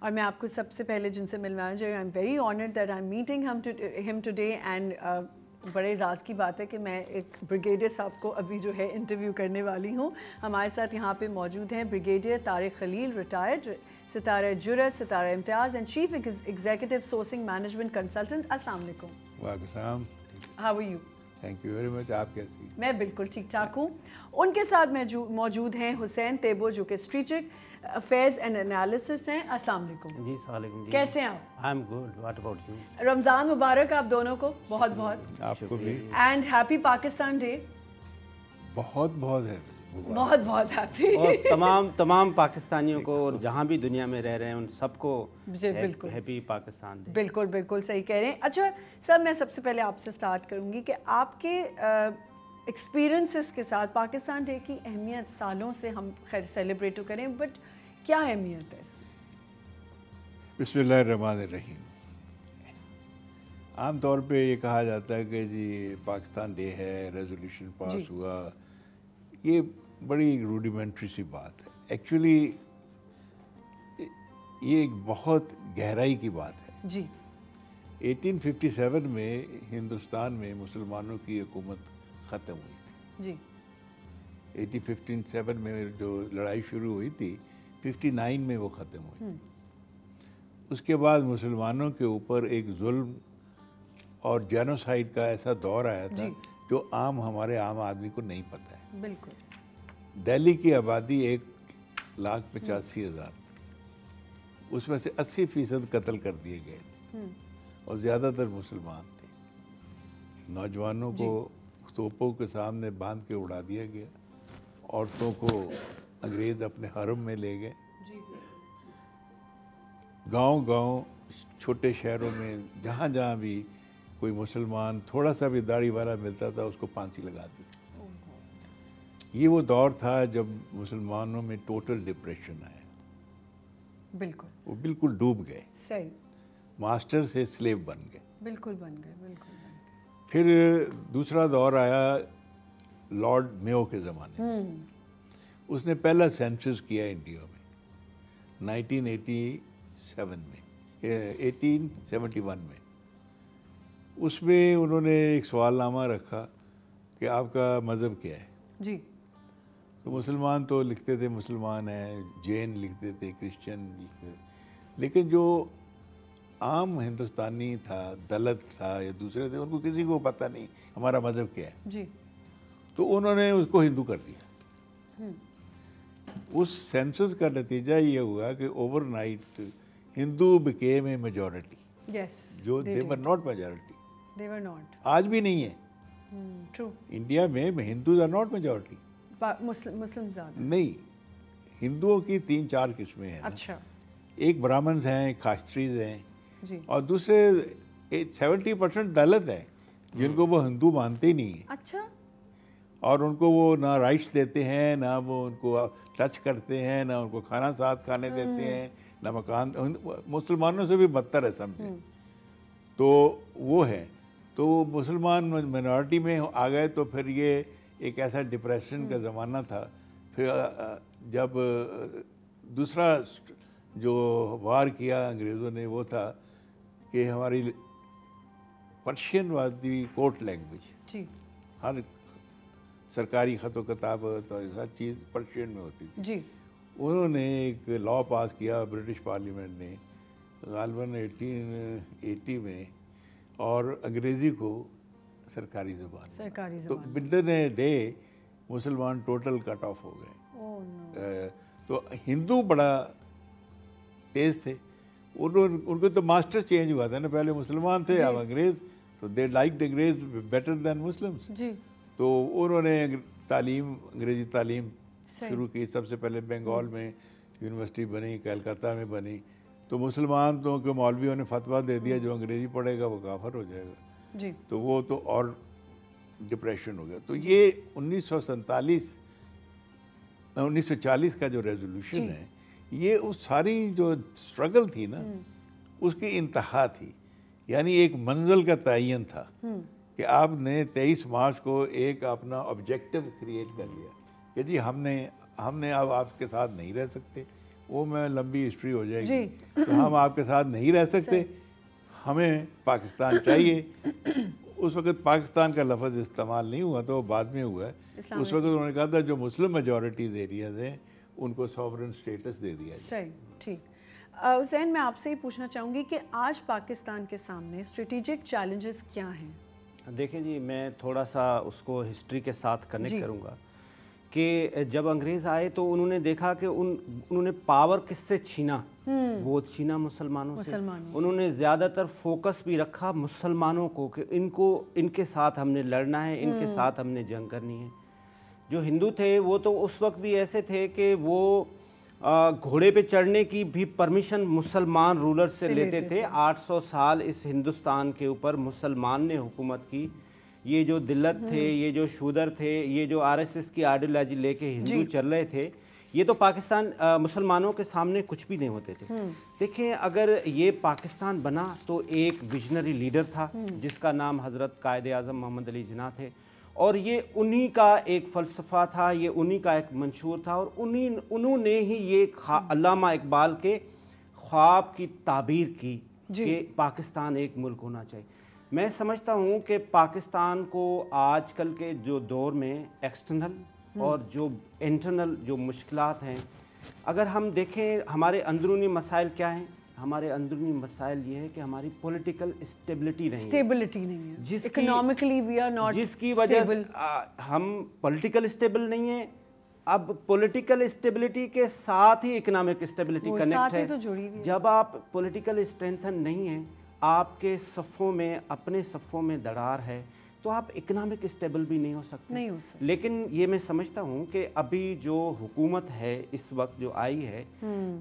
اور میں آپ کو سب سے پہلے جن سے ملوانا چاہیے، I am very honoured that I am meeting ہم ٹوڈے، اینڈ بڑے اعزاز کی بات ہے کہ میں ایک بریگیڈیئر صاحب کو ابھی جو ہے انٹرویو کرنے والی ہوں. ہمارے ساتھ یہاں پہ موجود ہیں بریگیڈیئر طارق خلیل، ریٹائرڈ ستارہ جرأت، ستارہ امتیاز and chief executive sourcing management consultant. السلام علیکم. وعلیکم السلام. How are you? Thank you very much. آپ کیسی؟ میں بالکل ٹھیک ٹھاک ہوں. ان کے ساتھ موجود ہیں حسین طیبو جو کہ اسٹریٹجک افیئرز اینڈ انالیسسٹ ہیں. السلام علیکم. جی السلام علیکم. جی کیسے ہیں آپ؟ I am good. What about you? Ramzan مبارک آپ دونوں کو بہت بہت. آپ کو بھی. And happy Pakistan Day. بہت بہت ہے. بہت بہت ہیپی. اور تمام پاکستانیوں کو اور جہاں بھی دنیا میں رہ رہے ہیں ان سب کو ہیپی پاکستان ڈے. بالکل بالکل صحیح کہہ رہے ہیں. اچھا سر، میں سب سے پہلے آپ سے سٹارٹ کروں گی کہ آپ کے ایکسپیرینسز کے ساتھ پاکستان ڈے کی اہمیت سالوں سے ہم خیر سیلیبریٹ کریں، بٹ کیا اہمیت ہے اس کی؟ بسم اللہ الرحمن الرحیم. عام طور پہ یہ کہا جاتا ہے کہ جی پاکستان ڈے ہے، ریزولوشن پاس ہوا. یہ بڑی روڈیمنٹری سی بات ہے. ایکچولی یہ ایک بہت گہرائی کی بات ہے. جی 1857 میں ہندوستان میں مسلمانوں کی حکومت ختم ہوئی تھی. جی 1857 میں جو لڑائی شروع ہوئی تھی 59 میں وہ ختم ہوئی تھی. اس کے بعد مسلمانوں کے اوپر ایک ظلم اور جینوسائیڈ کا ایسا دور آیا تھا جو ہمارے عام آدمی کو نہیں پتہ ہے. بالکل. دہلی کی آبادی 1,85,000 تھی. اس میں سے 80% قتل کر دیے گئے تھے اور زیادہ تر مسلمان تھے. نوجوانوں کو توپوں کے سامنے باندھ کے اڑا دیا گیا. عورتوں کو انگریز اپنے حرم میں لے گئے. گاؤں چھوٹے شہروں میں جہاں جہاں بھی کوئی مسلمان تھوڑا سا بھی داڑھی والا ملتا تھا اس کو پھانسی لگا دی. یہ وہ دور تھا جب مسلمانوں میں ٹوٹل ڈپریشن آیا. بالکل. وہ بالکل ڈوب گئے. صحیح. ماسٹر سے سلیو بن گئے. بالکل بن گئے. بالکل. پھر دوسرا دور آیا لارڈ میو کے زمانے میں. اس نے پہلا سینسس کیا انڈیا میں 1987 میں 1871 میں. اس میں انہوں نے ایک سوال نامہ رکھا کہ آپ کا مذہب کیا ہے. جی. تو مسلمان تو لکھتے تھے مسلمان ہیں، جین لکھتے تھے، کرسچن لکھتے تھے، لیکن جو عام ہندوستانی تھا، دلت تھا یا دوسرے تھے، ان کو کسی کو پتہ نہیں ہمارا مذہب کیا ہے. جی. تو انہوں نے اس کو ہندو کر دیا. اس سینسس کا نتیجہ یہ ہوا کہ over night Hindu became a majority. جو they were not majority. They were not. آج بھی نہیں ہے. True. انڈیا میں ہندوز are not majority. مسلم زیادہ نہیں، ہندوؤں کی 3-4 قسمیں ہیں. اچھا. ایک برامنز ہیں، کاشتریز ہیں، جی. اور دوسرے 70% دلت ہیں جن کو وہ ہندو مانتے ہی نہیں ہیں. اچھا. اور ان کو وہ نہ رائٹس دیتے ہیں، نہ وہ ان کو ٹچ کرتے ہیں، نہ ان کو کھانا ساتھ کھانے دیتے ہیں، نہ مکان. مسلمانوں سے بھی بدتر ہے سمجھے. تو وہ ہے. تو مسلمان مینورٹی میں آ گئے تو پھر یہ ایک ایسا ڈپریشن کا زمانہ تھا. پھر جب دوسرا جو وار کیا انگریزوں نے وہ تھا کہ ہماری Persian was the court language. جی. ہر سرکاری خط و کتابت اور ہر چیز پرشین میں ہوتی تھی. جی. انہوں نے ایک لا پاس کیا برٹش پارلیمنٹ نے غالباً 1880 میں، اور انگریزی کو سرکاری زبان. تو ودن اے ڈے مسلمان ٹوٹل کٹ آف ہو گئے. تو ہندو بڑا تیز تھے. ان کو تو ماسٹر چینج ہوا تھا نا، پہلے مسلمان تھے اب انگریز. تو دے لائکڈ انگریز بیٹر دین مسلمس. تو انہوں نے انگریزی تعلیم شروع کی. سب سے پہلے بنگال میں یونیورسٹی بنی، کلکتہ میں بنی. تو مسلمان تو کہ مولویوں نے فتویٰ دے دیا جو انگریزی پڑھے گا وہ کافر ہو جائے گا. جی. تو وہ تو اور ڈپریشن ہو گیا. تو یہ 1940 کا جو ریزولوشن ہے یہ اس ساری جو اسٹرگل تھی نا اس کی انتہا تھی. یعنی ایک منزل کا تعین تھا کہ آپ نے 23 مارچ کو ایک اپنا آبجیکٹو کریٹ کر لیا کہ جی ہم نے اب آپ کے ساتھ نہیں رہ سکتے. وہ میں لمبی ہسٹری ہو جائے گی. تو ہم آپ کے ساتھ نہیں رہ سکتے, ہمیں پاکستان چاہیے. اس وقت پاکستان کا لفظ استعمال نہیں ہوا تو وہ بعد میں ہوا ہے. اس وقت انہوں نے کہا تھا جو مسلم میجورٹیز ایریاز ہیں ان کو سوورن سٹیٹس دے دیا جائے. صحیح, ٹھیک. حسین, میں آپ سے ہی پوچھنا چاہوں گی کہ آج پاکستان کے سامنے اسٹریٹجک چیلنجز کیا ہیں؟ دیکھیں جی, میں تھوڑا سا اس کو ہسٹری کے ساتھ کنیکٹ کروں گا کہ جب انگریز آئے تو انہوں نے دیکھا کہ انہوں نے پاور کس سے چھینا, وہ چھینا مسلمانوں سے. انہوں نے زیادہ تر فوکس بھی رکھا مسلمانوں کو کہ ان کے ساتھ ہم نے لڑنا ہے, ان کے ساتھ ہم نے جنگ کرنی ہے. جو ہندو تھے وہ تو اس وقت بھی ایسے تھے کہ وہ گھوڑے پہ چڑھنے کی بھی پرمیشن مسلمان رولر سے لیتے تھے. 800 سال اس ہندوستان کے اوپر مسلمان نے حکومت کی. یہ جو دلت تھے, یہ جو شودر تھے, یہ جو RSS کی آئیڈیالوجی لے کے ہندو چل رہے تھے, یہ تو پاکستان مسلمانوں کے سامنے کچھ بھی نہیں ہوتے تھے. دیکھیں, اگر یہ پاکستان بنا تو ایک ویژنری لیڈر تھا جس کا نام حضرت قائد اعظم محمد علی جناح تھے, اور یہ انہی کا ایک فلسفہ تھا, یہ انہی کا ایک منشور تھا, اور انہوں نے ہی یہ علامہ اقبال کے خواب کی تعبیر کی کہ پاکستان ایک ملک ہونا چاہیے. میں سمجھتا ہوں کہ پاکستان کو آج کل کے جو دور میں ایکسٹرنل اور جو انٹرنل جو مشکلات ہیں, اگر ہم دیکھیں ہمارے اندرونی مسائل کیا ہیں, ہمارے اندرونی مسائل یہ ہے کہ ہماری پولیٹیکل اسٹیبلٹی نہیں ہے, اکنامکلی وی آر ناٹ, جس کی وجہ سے ہم پولیٹیکل اسٹیبل نہیں ہیں. اب پولیٹیکل اسٹیبلٹی کے ساتھ ہی اکنامک اسٹیبلٹی کنیکٹ ہے. جب آپ پولیٹیکل اسٹرینتھن نہیں ہیں, آپ کے صفوں میں, اپنے صفوں میں دراڑ ہے, تو آپ اکنامک اسٹیبل بھی نہیں ہو سکتے. لیکن یہ میں سمجھتا ہوں کہ ابھی جو حکومت ہے اس وقت جو آئی ہے,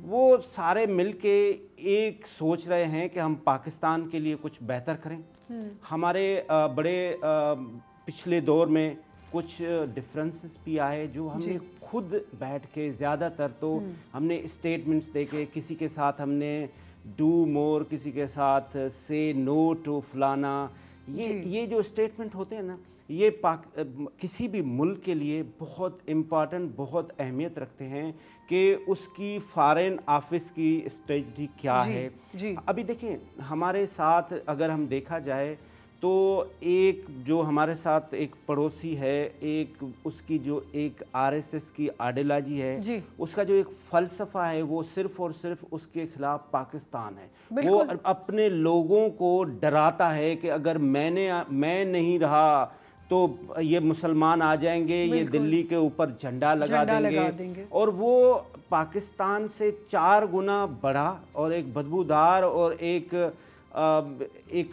وہ سارے مل کے ایک سوچ رہے ہیں کہ ہم پاکستان کے لیے کچھ بہتر کریں. ہمارے بڑے پچھلے دور میں کچھ ڈفرینسز بھی آئے جو ہم نے خود بیٹھ کے, زیادہ تر تو ہم نے اسٹیٹمنٹس دے کے, کسی کے ساتھ ہم نے ڈو مور, کسی کے ساتھ سے نو ٹو فلانا, یہ جو اسٹیٹمنٹ ہوتے ہیں نا, یہ کسی بھی ملک کے لیے بہت امپارٹنٹ, بہت اہمیت رکھتے ہیں کہ اس کی فارن آفس کی اسٹریٹجی کیا ہے. ابھی دیکھیں ہمارے ساتھ اگر ہم دیکھا جائے تو ایک جو ہمارے ساتھ ایک پڑوسی ہے, ایک اس کی جو ایک RSS کی آئیڈیالوجی ہے, اس کا جو ایک فلسفہ ہے وہ صرف اور صرف اس کے خلاف پاکستان ہے. وہ اپنے لوگوں کو ڈراتا ہے کہ اگر میں نہیں رہا تو یہ مسلمان آ جائیں گے, یہ دلی کے اوپر جھنڈا لگا دیں گے. اور وہ پاکستان سے 4 گنا بڑا اور ایک بدبودار اور ایک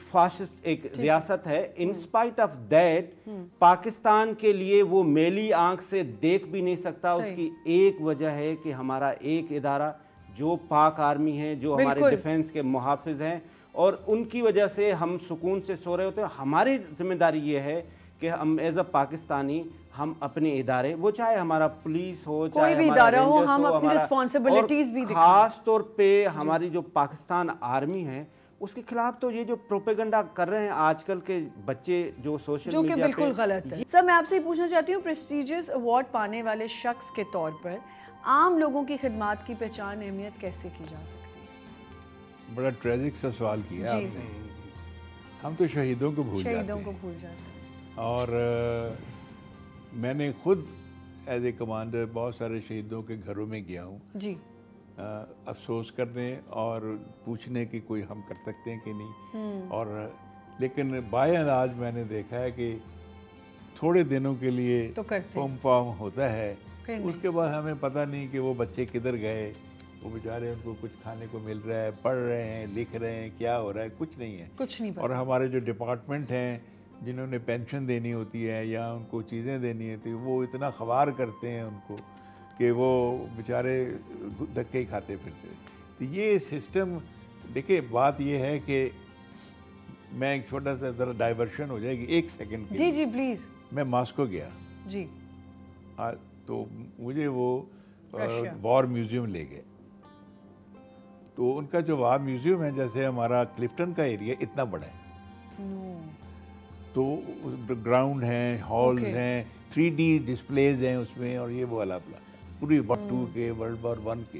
فاشسٹ ایک ریاست ہے. ان سپائٹ آف دیٹ پاکستان کے لیے وہ میلی آنکھ سے دیکھ بھی نہیں سکتا. اس کی ایک وجہ ہے کہ ہمارا ایک ادارہ جو پاک آرمی ہے, جو ہمارے ڈیفنس کے محافظ ہیں, اور ان کی وجہ سے ہم سکون سے سو رہے ہوتے ہیں. ہماری ذمہ داری یہ ہے کہ ہم ایز اے پاکستانی ہم اپنے ادارے, وہ چاہے ہمارا پولیس ہو, چاہے ہمارا رینجرز ہو, ہم اپنی رسپانسبلٹیز بھی دکھائیں. خاص طور پہ ہماری جو پاکستان آرمی ہے اس کے خلاف تو یہ جو پروپیگنڈا کر رہے ہیں آج کل کے بچے جو سوشل میڈیا پہ, جو کہ بالکل غلط ہے. سر, میں آپ سے پوچھنا چاہتی ہوں, پریسٹیجیس ایوارڈ پانے والے شخص کے طور پر عام لوگوں کی خدمات کی پہچان, اہمیت کیسے کی جا سکتی ہے؟ بڑا ٹریجک سا سوال کیا آپ نے. ہم تو شہیدوں کو بھول جاتے ہیں. اور میں نے خود ایز اے کمانڈر بہت سارے شہیدوں کے گھروں میں گیا ہوں, افسوس کرنے اور پوچھنے کی کوئی ہم کر سکتے ہیں کہ نہیں. اور لیکن بائی اینڈ لارج میں نے دیکھا ہے کہ تھوڑے دنوں کے لیے فارم ہوتا ہے, اس کے بعد ہمیں پتہ نہیں کہ وہ بچے کدھر گئے. وہ بیچارے, ان کو کچھ کھانے کو مل رہا ہے, پڑھ رہے ہیں, لکھ رہے ہیں, کیا ہو رہا ہے, کچھ نہیں ہے. اور ہمارے جو ڈپارٹمنٹ ہیں جنہوں نے پینشن دینی ہوتی ہے یا ان کو چیزیں دینی ہوتی ہیں, وہ اتنا خوار کرتے ہیں ان کو کہ وہ بیچارے دھکے ہی کھاتے پھرتے. تو یہ سسٹم, دیکھیں بات یہ ہے کہ میں ایک چھوٹا سا ذرا ڈائیورشن ہو جائے گی 1 سیکنڈ کے. جی پلیز. میں ماسکو گیا, تو مجھے وہ وار میوزیم لے گئے. تو ان کا جو وار میوزیم ہے, جیسے ہمارا کلفٹن کا ایریا اتنا بڑا ہے, تو گراؤنڈ ہیں, ہالز ہیں, 3D ڈسپلیز ہیں اس میں, اور یہ وہ والا پوری World War II کے, World War I کے.